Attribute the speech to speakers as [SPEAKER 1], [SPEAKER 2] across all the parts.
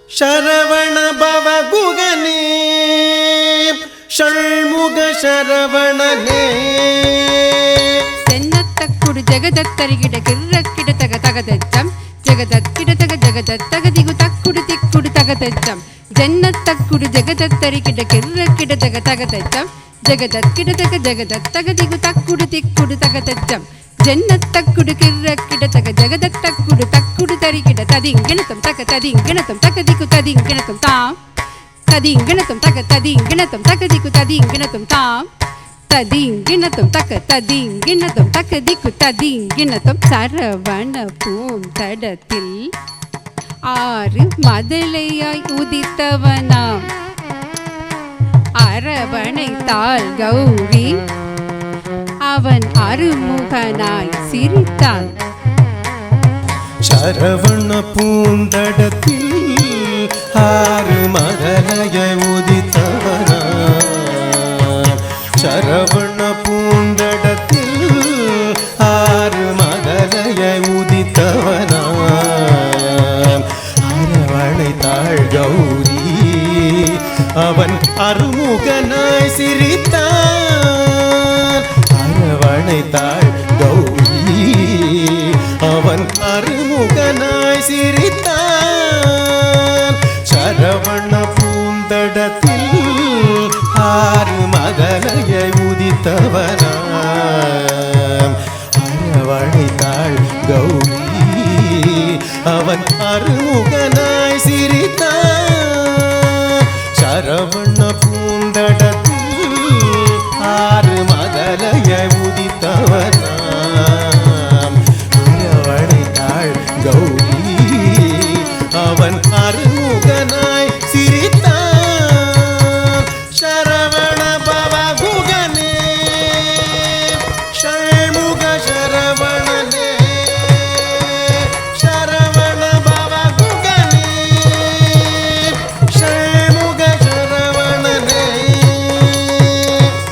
[SPEAKER 1] ಶರವಣ ಭವ ಗುಗನೇ ಷಣ್ಮುಗ ಶರವಣನೇ
[SPEAKER 2] தென்னத்தக்குடு ஜெகதத்தரிகிட கிர்ரக்கிட தக தகதச்சம் ஜெகதக்கிட தக ஜெகதத்தக திகு தக்குடு திக்குடு தகதச்சம் ஜென்னத்தக்குடு ஜெகதத்தரிகிட கிர்ரக்கிட தக தகதச்சம் ஜெகதக்கிட தக ஜெகதத்தக திகு தக்குடு திக்குடு தகதச்சம் ஜென்னத்தக்குடு கிர்ரக்கிட தக ஜெகதத்தக்குடு தக்குடு தரிகிட ததிங்கிணத்தம் தக ததிங்கிணத்தம் தக திகு ததிங்கிணத்தம் தாம் ததிங்கிணத்தம் தக ததிங்கிணத்தம் தக திகு ததிங்கிணத்தம் தாம் ததிங்கிணத்தம் தக்க ததிங்கிணத்தம் தக்க திக்கு ததிங்கிணத்தம் சரவண பூந்தடத்தில் ஆறு மதலையாய் உதித்தவனாம் அரவணை தாள் கௌரி அவன் அருமுகனாய் சிரித்தான்.
[SPEAKER 1] சரவண பூந்தடத்தில் ஆறு மதலையாய் உதித்தவனாம் சரவண பூந்தடத்தில் ஆறு மதலையாய் உதித்தவனாம் அரவணை தாள் கௌரி அவன் அருமுகனாய் சிரித்தான். அரவணை தாள் கௌரி அவன் அருமுகனாய் சிரித்தான். சரவண பூந்தடத்தில் ஆறு மதலையை உதித்தவனாம் அரவணை தாள் கௌரி அவன் அருமுகனாய் சிரித்தான். சரவண பூந்தடத்தில் ஆறு மதலையை உதித்தவனாம் அரவணை தாள் கௌரி அவன் அருமுகனாய் சிரித்தான். சரவண பவ குகனே ஷண்முக சரவணனே சரவண பவ குகனே ஷண்முக சரவணனே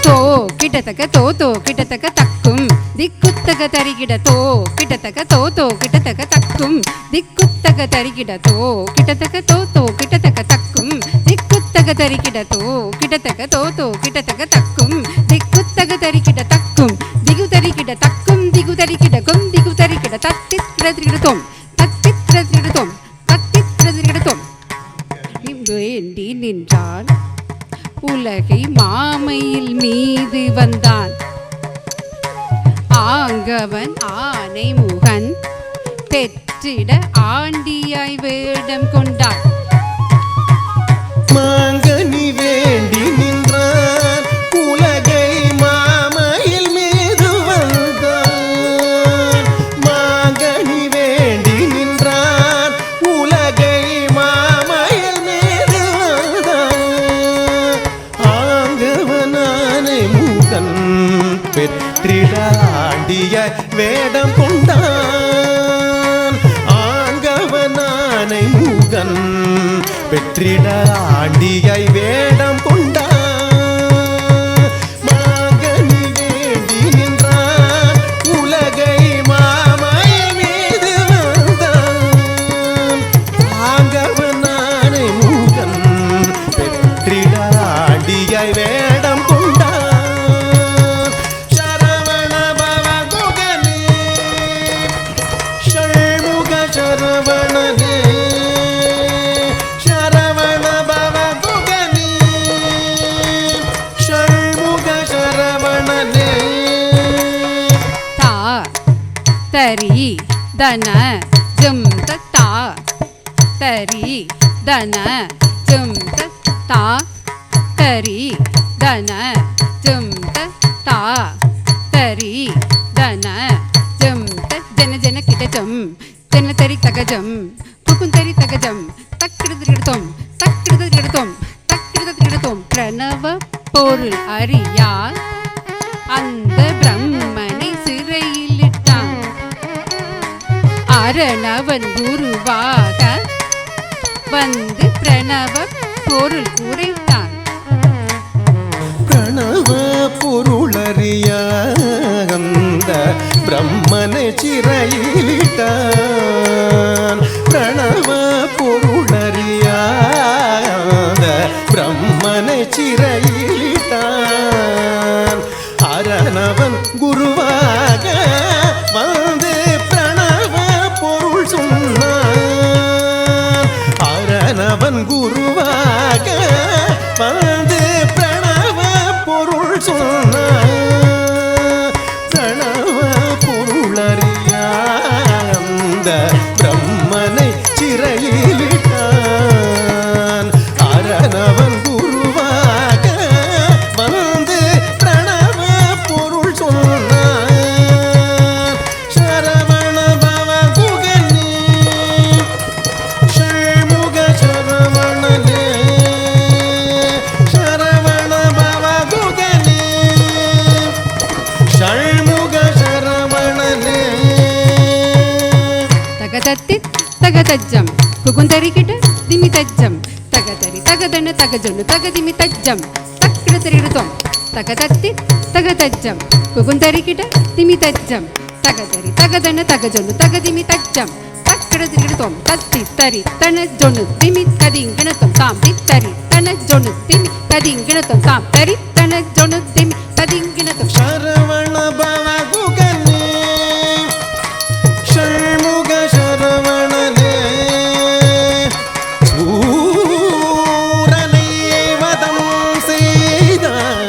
[SPEAKER 2] தோ கிட்டத்தக்க தோ கிட்டத்தக்க தக்கும் திக்குத்தக தரிகிட தோ கிட்டத்தக்க தோ கிட்டத்தக்க தக்கும் திக்குத்தக தரிகிட தோ கிட்டத்தக்க தோ கிட்டத்தக்க தக்கும் திக்குத்தக தரிகிட தோ கிட்டத்தக்க தோ கிட்டத்தக்க தக்கும் திக்குத்தக தரிகிட தக்கும் திகு தரிகிட தக்கும் திகு தரிகிட கும் திகு தரிகிட தத்தித்திரதிகிடத்தோம் தத்தித்திரதிகிடத்தோம் தத்தித்திரதிகிடத்தோம் வேண்டி நின்றான் உலகை மாமையில் மீது வந்தான். ஆங்கவன் ஆனை முகன் பெற்றிட ஆண்டியாய் வேடம் கொண்டான்.
[SPEAKER 1] மாங்கனி வேண்டி நின்றான் உலகை மாமையில் மீது வந்தான். மாங்கனி வேண்டி நின்றான் உலகை மாமையில் மீது வந்தான். ஆங்கவனானை முகன் பெற்றிட ஆண்டியாய் வேடம் கொண்டான். ஆங்கவனானை முகன் பெற்றிட ஆண்டியாய் வேடம் கொண்டான். மாங்கனி வேண்டி நின்றான் உலகை மாமையில் மீது வந்தான். ஆங்கவனானை முகன் பெற்றிட ஆண்டியாய் வேடம் கொண்டான். சரவண பவ குகனே ஷண்முக சரவணனே சரவண பவ குகனே ஷண்முக சரவணனே
[SPEAKER 2] தா தரி தன ஜம் தா தரி தன ஜம் தா தரி தன ஜம் தா தரி தன ஜம் ஜன ஜன கிடஜம் ஜன தரி தகஜம் புகுந்தரி தகஜம் தக்கிடுதிரிடத்தோம் தக்கிடுதிரிடத்தோம் குருவாக வந்து பிரணவ பொருள் உரைத்தான்.
[SPEAKER 1] பிரணவ பொருளறிய அந்த பிரம்மனை சிறையிலிட்டான். பிரணவ பொருளறிய அந்த பிரம்மனை சிறையிலிட்டான். அரணவன் குருவாக வந்து பிரணவ பொருள் சொன்னான். அரணவன் குருவாக வந்து பிரணவ பொருள் சொன்னான். பிரணவ பொருளறிய அந்த பிரம்மனை சிறையிலிட்டான். அரணவன் குருவாக வந்து பிரணவ பொருள் சொன்னான். சரவண பவ குகனே ஷண்முக சரவணனே. சரவண பவ குகனே ஷண்முக சரவணனே.
[SPEAKER 2] தகதத்தி தகதஜ்ஜம் குகுந்தரிகிட்ட திமி தஜ்ஜம் தகதரி தகதன தகஜொன்னு தகதிமி தஜ்ஜம் தக்கிடதரிடுதோம். தகதத்தி தகதஜ்ஜம் குகுந்தரிகிட்ட திமி தஜ்ஜம் தகதரி தகதன தகஜொன்னு தகதிமி தஜ்ஜம் தக்கிடதரிடுதோம். தத்தி தரி தன ஜொன்னு திமி கதிங்கிணத்தம் தாம் தித்தரி தன ஜொன்னு திமி கதிங்கிணத்தம் தாம் தரி தன ஜொன்னு திமி கதிங்கிணத்தம்.
[SPEAKER 1] சரவண பவ குகனே ஷண்முக சரவணனே. சூரனை வதம் செய்தான்.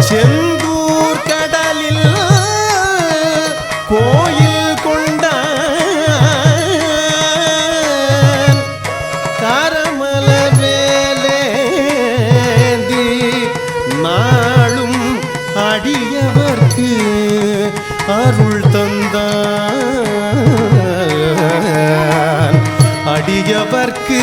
[SPEAKER 1] செந்தூர் கடலில் கோயில் கொண்டான். கரமலர் வேலேந்தி நாளும் அடியவர்க்கு அருள் தந்தான். அடியவர்க்கு